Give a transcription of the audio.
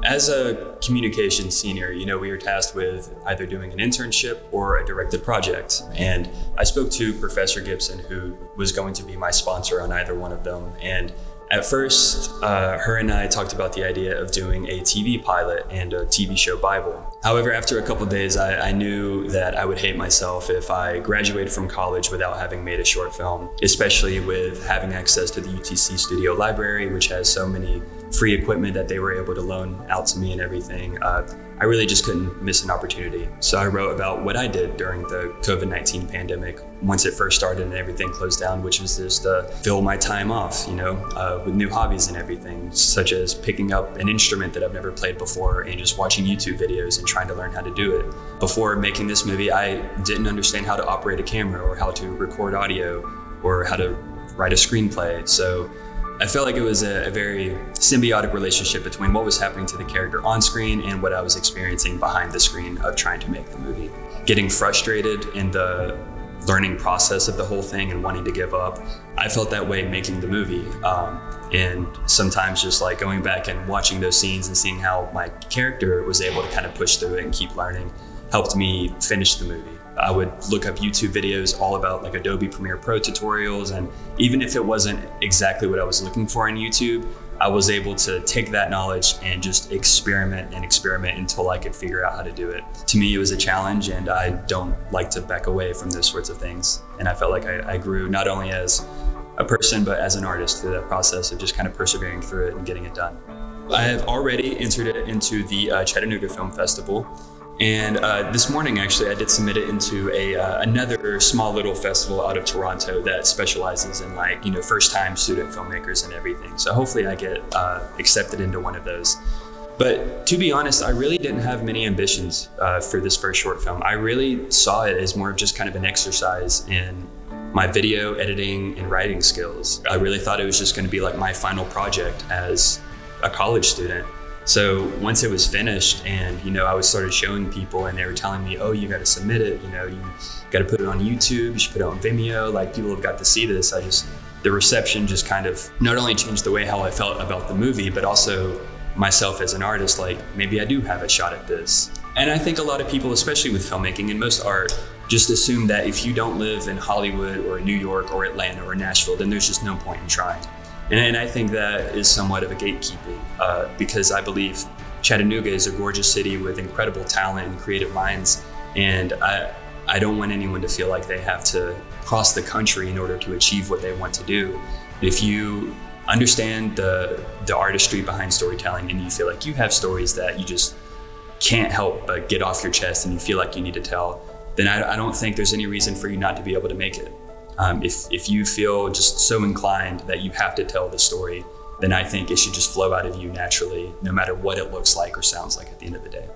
As a communications senior, we were tasked with either doing an internship or a directed project. And I spoke to Professor Gibson, who was going to be my sponsor on either one of them. And at first, her and I talked about the idea of doing a TV pilot and a TV show Bible. However, after a couple of days, I knew that I would hate myself if I graduated from college without having made a short film, especially with having access to the UTC studio library, which has so many free equipment that they were able to loan out to me and everything. I really just couldn't miss an opportunity. So I wrote about what I did during the COVID-19 pandemic once it first started and everything closed down, which was just to fill my time off, with new hobbies and everything, such as picking up an instrument that I've never played before and just watching YouTube videos and trying to learn how to do it. Before making this movie, I didn't understand how to operate a camera or how to record audio or how to write a screenplay. So I felt like it was a very symbiotic relationship between what was happening to the character on screen and what I was experiencing behind the screen of trying to make the movie. Getting frustrated in the learning process of the whole thing and wanting to give up, I felt that way making the movie. And sometimes just like going back and watching those scenes and seeing how my character was able to kind of push through it and keep learning helped me finish the movie. I would look up YouTube videos all about like Adobe Premiere Pro tutorials, and even if it wasn't exactly what I was looking for on YouTube, I was able to take that knowledge and just experiment until I could figure out how to do it. To me, it was a challenge, and I don't like to back away from those sorts of things. And I felt like I grew not only as a person, but as an artist through that process of just kind of persevering through it and getting it done. I have already entered it into the Chattanooga Film Festival. And this morning, actually, I did submit it into another small little festival out of Toronto that specializes in first-time student filmmakers and everything. So hopefully I get accepted into one of those. But to be honest, I really didn't have many ambitions for this first short film. I really saw it as more of just kind of an exercise in my video editing and writing skills. I really thought it was just going to be like my final project as a college student. So once it was finished and, I was started showing people and they were telling me, oh, you got to submit it, you got to put it on YouTube, you should put it on Vimeo, like people have got to see this. The reception just kind of not only changed the way how I felt about the movie, but also myself as an artist, like maybe I do have a shot at this. And I think a lot of people, especially with filmmaking and most art, just assume that if you don't live in Hollywood or New York or Atlanta or Nashville, then there's just no point in trying. And I think that is somewhat of a gatekeeping because I believe Chattanooga is a gorgeous city with incredible talent and creative minds. And I don't want anyone to feel like they have to cross the country in order to achieve what they want to do. If you understand the artistry behind storytelling and you feel like you have stories that you just can't help but get off your chest and you feel like you need to tell, then I don't think there's any reason for you not to be able to make it. If you feel just so inclined that you have to tell the story, then I think it should just flow out of you naturally, no matter what it looks like or sounds like at the end of the day.